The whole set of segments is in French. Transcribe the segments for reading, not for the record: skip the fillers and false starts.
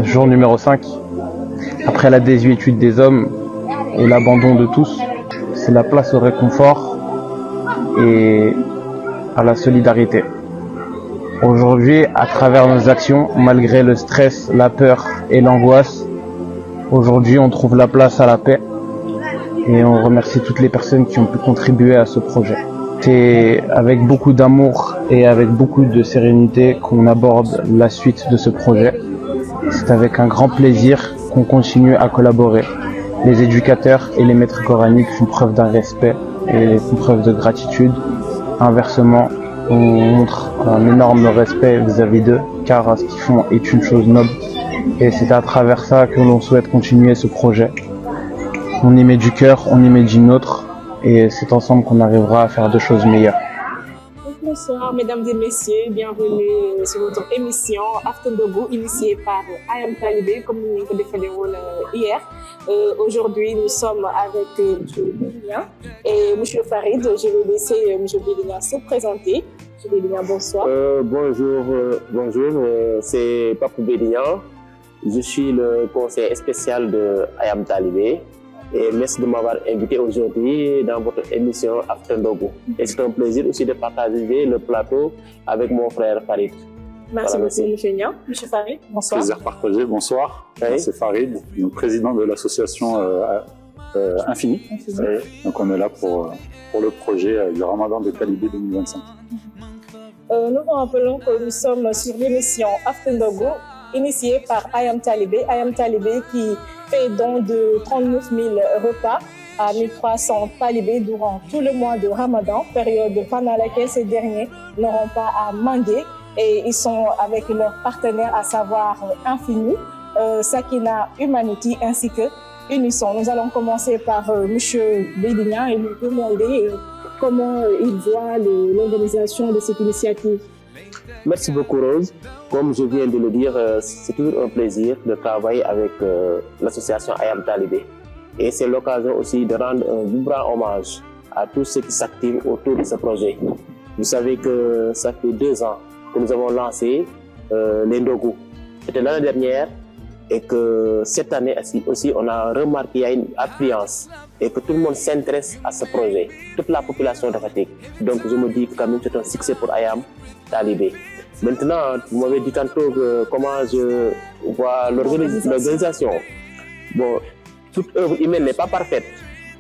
Jour numéro 5. Après la désuétude des hommes et l'abandon de tous, c'est la place au réconfort et à la solidarité. Aujourd'hui, à travers nos actions, malgré le stress, la peur et l'angoisse, aujourd'hui on trouve la place à la paix et on remercie toutes les personnes qui ont pu contribuer à ce projet. C'est avec beaucoup d'amour et avec beaucoup de sérénité qu'on aborde la suite de ce projet. C'est avec un grand plaisir qu'on continue à collaborer. Les éducateurs et les maîtres coraniques font preuve d'un respect et font preuve de gratitude. Inversement, on montre un énorme respect vis-à-vis d'eux, car ce qu'ils font est une chose noble. Et c'est à travers ça que l'on souhaite continuer ce projet. On y met du cœur, on y met du nôtre, et c'est ensemble qu'on arrivera à faire de choses meilleures. Bonsoir mesdames et messieurs, bienvenue sur votre émission After Ndogu, initiée par I Am Talibé, comme nous l'avons défendu hier. Aujourd'hui, nous sommes avec M. Bélignan et M. Farid. Je vais laisser M. Bélignan se présenter. M. Bélignan, bonsoir. Bonjour, c'est Papou Bélignan. Je suis le conseiller spécial de I Am Talibé. Et merci de m'avoir invité aujourd'hui dans votre émission After Ndogu. Et c'est un plaisir aussi de partager le plateau avec mon frère Farid. Merci beaucoup, M. Nian. M. Farid, bonsoir. Plaisir partagé, bonsoir. Oui. C'est Farid, président de l'association Infini. Oui. Donc on est là pour le projet du Ramadan de Talibé 2025. Nous vous rappelons que nous sommes sur l'émission After Ndogu, initiée par I Am Talibé. I Am Talibé qui fait don de 39 000 repas à 1300 talibés durant tout le mois de Ramadan, période pendant laquelle ces derniers n'auront pas à mendier. Et ils sont avec leurs partenaires, à savoir Infini, Sakina Humanity ainsi que Unisson. Nous allons commencer par M. Bélignan et lui demander comment il voit l'organisation de cette initiative. Merci beaucoup Rose. Comme je viens de le dire, c'est toujours un plaisir de travailler avec l'association I Am Talibé. Et c'est l'occasion aussi de rendre un vibrant hommage à tous ceux qui s'activent autour de ce projet. Vous savez que ça fait 2 ans que nous avons lancé les Ndogu. C'était l'année dernière et que cette année aussi on a remarqué qu'il y a une affluence et que tout le monde s'intéresse à ce projet, toute la population de Fatick. Donc je me dis que quand même c'est un succès pour I Am Talibé. Maintenant, vous m'avez dit tantôt comment je vois l'organisation. Bon, toute œuvre humaine n'est pas parfaite,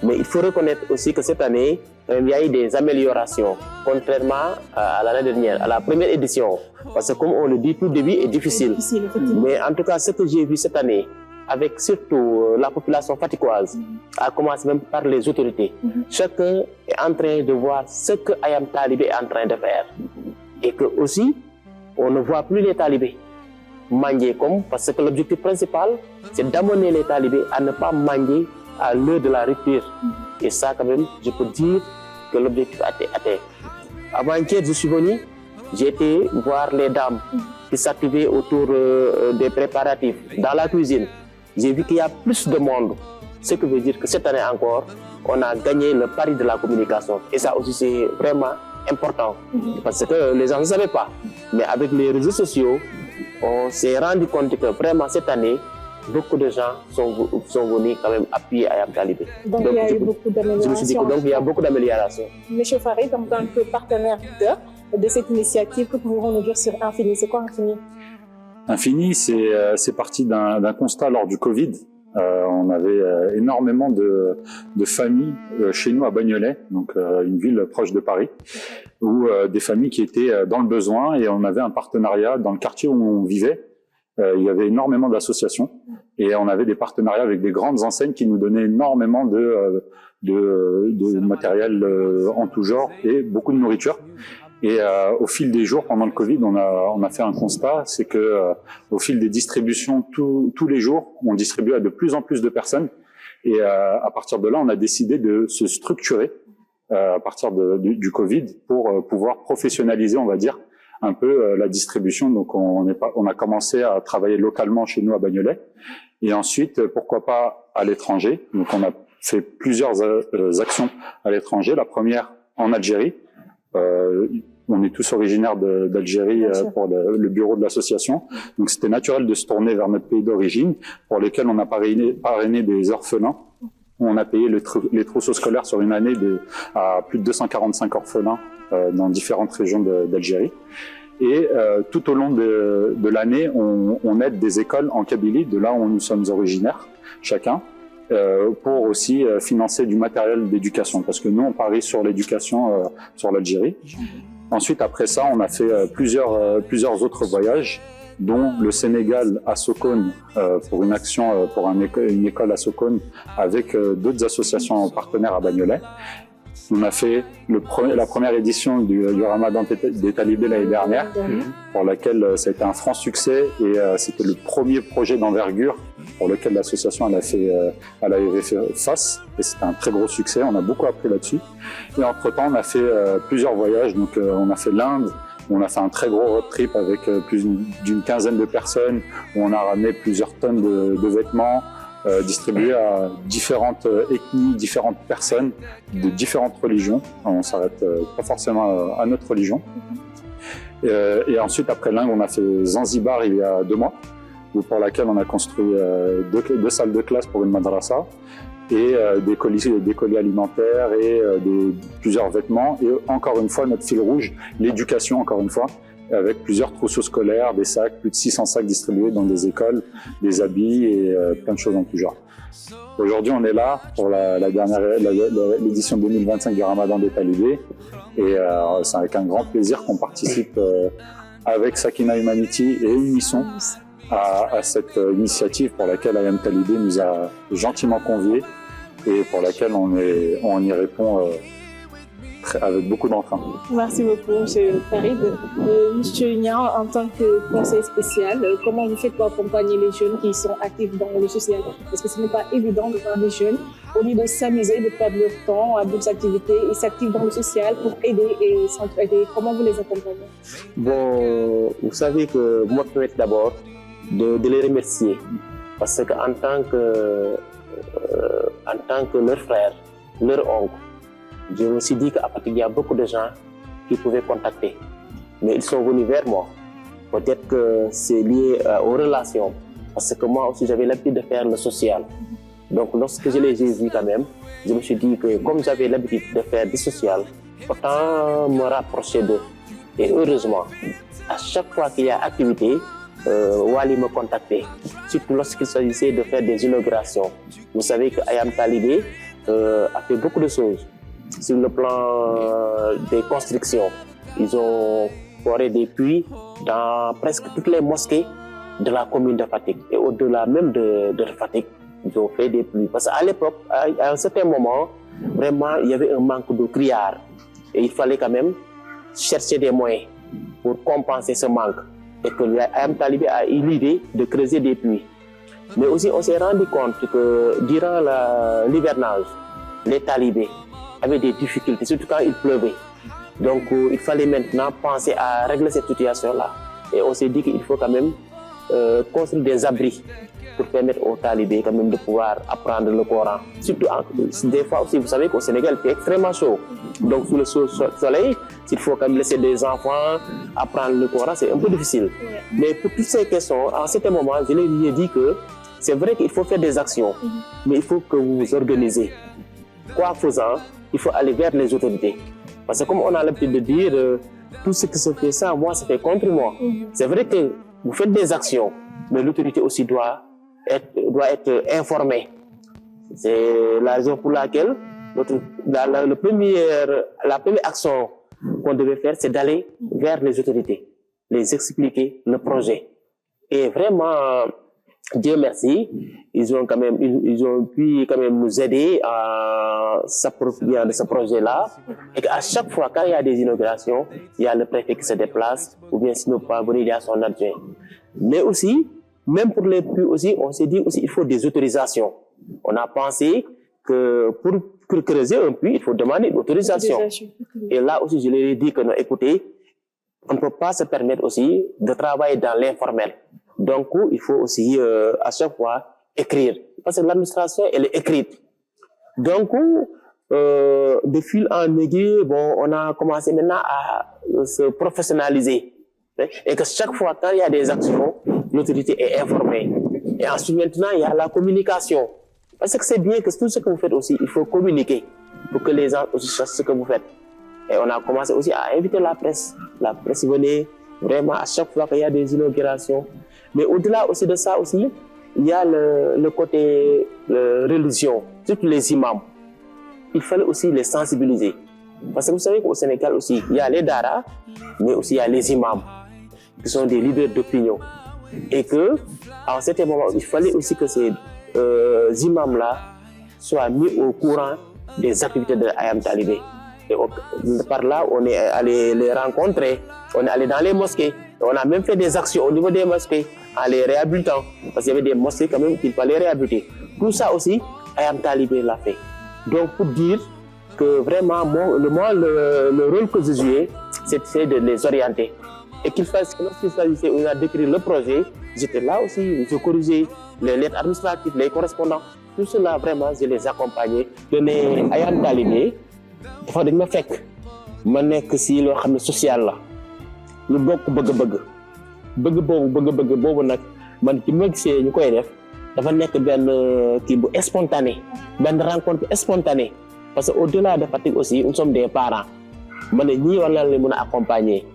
mais il faut reconnaître aussi que cette année, il y a eu des améliorations, contrairement à l'année dernière, à la première édition. Parce que comme on le dit, tout début est difficile. Mais en tout cas, ce que j'ai vu cette année, avec surtout la population fatickoise, à commencer même par les autorités, chacun est en train de voir ce que I Am Talibé est en train de faire. Et que aussi, on ne voit plus les talibés mendier parce que l'objectif principal, c'est d'amener les talibés à ne pas mendier à l'heure de la rupture. Et ça, quand même, je peux dire que l'objectif a été atteint. Avant-hier, je suis venu, j'ai été voir les dames qui s'activaient autour des préparatifs dans la cuisine. J'ai vu qu'il y a plus de monde. Ce qui veut dire que cette année encore, on a gagné le pari de la communication. Et ça aussi, c'est vraiment important, parce que les gens ne savaient pas. Mais avec les réseaux sociaux, on s'est rendu compte que vraiment cette année, beaucoup de gens sont venus quand même appuyer I Am Talibé. Donc il y a eu beaucoup d'améliorations. Je me suis dit que donc il y a beaucoup d'améliorations. Monsieur Farid, en tant que partenaire de cette initiative, que pouvons nous dire sur Infini? C'est quoi Infini? Infini, c'est parti d'un constat lors du Covid. On avait énormément de familles chez nous à Bagnolet, donc une ville proche de Paris, où des familles qui étaient dans le besoin, et on avait un partenariat dans le quartier où on vivait. Il y avait énormément d'associations et on avait des partenariats avec des grandes enseignes qui nous donnaient énormément de matériel en tout genre et beaucoup de nourriture. Et au fil des jours, pendant le Covid, on a fait un constat, c'est que au fil des distributions, tous les jours, on distribuait à de plus en plus de personnes. Et à partir de là, on a décidé de se structurer à partir du Covid pour pouvoir professionnaliser, on va dire, un peu la distribution. Donc on a commencé à travailler localement chez nous à Bagnolet. Et ensuite, pourquoi pas à l'étranger. Donc on a fait plusieurs actions à l'étranger. La première en Algérie. On est tous originaires d'Algérie pour le bureau de l'association. Donc c'était naturel de se tourner vers notre pays d'origine, pour lequel on a parrainé des orphelins. On a payé les trousseaux scolaires sur une année à plus de 245 orphelins dans différentes régions d'Algérie. Et tout au long de l'année, on aide des écoles en Kabylie, de là où nous sommes originaires, chacun, pour aussi financer du matériel d'éducation, parce que nous, on parie sur l'éducation sur l'Algérie. Ensuite, après ça, on a fait plusieurs autres voyages, dont le Sénégal à Sokone pour une action pour une école à Sokone avec d'autres associations partenaires à Bagnolet. On a fait la première édition du Ramadan des Talibés l'année dernière, pour laquelle ça a été un franc succès et c'était le premier projet d'envergure pour lequel l'association avait fait face et c'était un très gros succès. On a beaucoup appris là-dessus. Et entre-temps, on a fait plusieurs voyages. Donc, on a fait l'Inde. On a fait un très gros road trip avec plus d'une quinzaine de personnes où on a ramené plusieurs tonnes de vêtements distribués à différentes ethnies, différentes personnes de différentes religions. On s'arrête pas forcément à notre religion. Et ensuite, après l'Inde, on a fait Zanzibar il y a 2 mois, pour laquelle on a construit deux salles de classe pour une madrasa et des colis alimentaires et plusieurs vêtements. Et encore une fois, notre fil rouge, l'éducation, encore une fois, avec plusieurs trousseaux scolaires, des sacs, plus de 600 sacs distribués dans des écoles, des habits et plein de choses en tout genre. Aujourd'hui, on est là pour l'édition 2025 du Ramadan des Talibés et c'est avec un grand plaisir qu'on participe avec Sakina Humanity et Unisson à cette initiative pour laquelle Ayam Talibé nous a gentiment conviés et pour laquelle on y répond avec beaucoup d'entrain. Merci beaucoup, M. Farid. M. Niang, en tant que conseiller spécial, comment vous faites pour accompagner les jeunes qui sont actifs dans le social? Parce que ce n'est pas évident de voir des jeunes, au lieu de s'amuser, de perdre leur temps à d'autres activités, ils s'activent dans le social pour aider et s'entraider. Comment vous les accompagnez? Bon, vous savez que moi, je peux être d'abord de les remercier. Parce qu'en tant que leur frère, leur oncle, je me suis dit qu'à partir il y a beaucoup de gens qui pouvaient contacter. Mais ils sont venus vers moi. Peut-être que c'est lié aux relations. Parce que moi aussi, j'avais l'habitude de faire le social. Donc, lorsque je les ai vus quand même, je me suis dit que comme j'avais l'habitude de faire du social, autant me rapprocher d'eux. Et heureusement, à chaque fois qu'il y a activité, Wali me contactait. Surtout lorsqu'il s'agissait de faire des inaugurations. Vous savez que Ayam Talibé a fait beaucoup de choses. Sur le plan des constructions, ils ont foré des puits dans presque toutes les mosquées de la commune de Fatick. Et au-delà même de Fatick, ils ont fait des puits. Parce qu'à l'époque, à un certain moment, vraiment, il y avait un manque de criards. Et il fallait quand même chercher des moyens pour compenser ce manque. Et que Ayam Talibé a eu l'idée de creuser des puits. Mais aussi, on s'est rendu compte que durant l'hivernage, les talibés avaient des difficultés, surtout quand il pleuvait. Donc, il fallait maintenant penser à régler cette situation-là. Et on s'est dit qu'il faut quand même construire des abris pour permettre aux talibés quand même de pouvoir apprendre le Coran. Surtout, des fois aussi, vous savez qu'au Sénégal, il fait extrêmement chaud. Donc, sous le soleil, s'il faut quand même laisser des enfants apprendre le Coran, c'est un peu difficile. Mais pour toutes ces questions, à un certain moment, je leur ai dit que c'est vrai qu'il faut faire des actions, mais il faut que vous vous organisez. Quoi faisant, il faut aller vers les autorités. Parce que comme on a l'habitude de dire, tout ce qui se fait sans moi, ça fait contre moi. C'est vrai que vous faites des actions, mais l'autorité aussi doit être informée. C'est la raison pour laquelle la première action qu'on devait faire, c'est d'aller vers les autorités, les expliquer le projet. Et vraiment, Dieu merci, ils ont pu quand même nous aider à s'approprier de ce projet-là. Et qu'à chaque fois, quand il y a des inaugurations, il y a le préfet qui se déplace, ou bien sinon pas venir, il y a son adjoint. Mais aussi, même pour les puits aussi, on s'est dit aussi il faut des autorisations. On a pensé que pour creuser un puits, il faut demander une autorisation. Et là aussi, je leur ai dit que non, écoutez, on ne peut pas se permettre aussi de travailler dans l'informel. Donc, il faut aussi à chaque fois écrire. Parce que l'administration, elle est écrite. Donc, de fil en aiguille, bon, on a commencé maintenant à se professionnaliser. Et que chaque fois, quand il y a des actions, l'autorité est informée. Et ensuite, maintenant, il y a la communication. Parce que c'est bien que tout ce que vous faites aussi, il faut communiquer pour que les gens aussi sachent ce que vous faites. Et on a commencé aussi à inviter la presse. La presse venait vraiment à chaque fois qu'il y a des inaugurations. Mais au-delà aussi de ça aussi, il y a le côté religion, surtout les imams. Il fallait aussi les sensibiliser. Parce que vous savez qu'au Sénégal aussi, il y a les daras, mais aussi il y a les imams, qui sont des leaders d'opinion. Et que, à un certain moment, il fallait aussi que ces imams-là soient mis au courant des activités de Ayam Talibé. Et par là, on est allé les rencontrer, on est allé dans les mosquées, on a même fait des actions au niveau des mosquées en les réhabilitant, parce qu'il y avait des mosquées quand même qu'il fallait réhabiliter. Tout ça aussi, Ayam Talibé l'a fait. Donc pour dire que vraiment, le rôle que je jouais, c'était de les orienter. Et lorsqu'il s'agissait de décrire le projet, j'étais là aussi, je corrigeais les lettres administratives, les correspondants. Tout cela, vraiment, je les accompagnais. Donner Ayam Talibé, dafa dañ ma fekk ma nekk si loo xam ne social la lu bokk bëgg boobu nag man ci ma gisee ñu koy def dafa nekk benn kii bu spontané benn rencontre spontanée parce que au-delà de Fatick aussi nous sommes des parents ma ne ñii war na leen mën a accompagner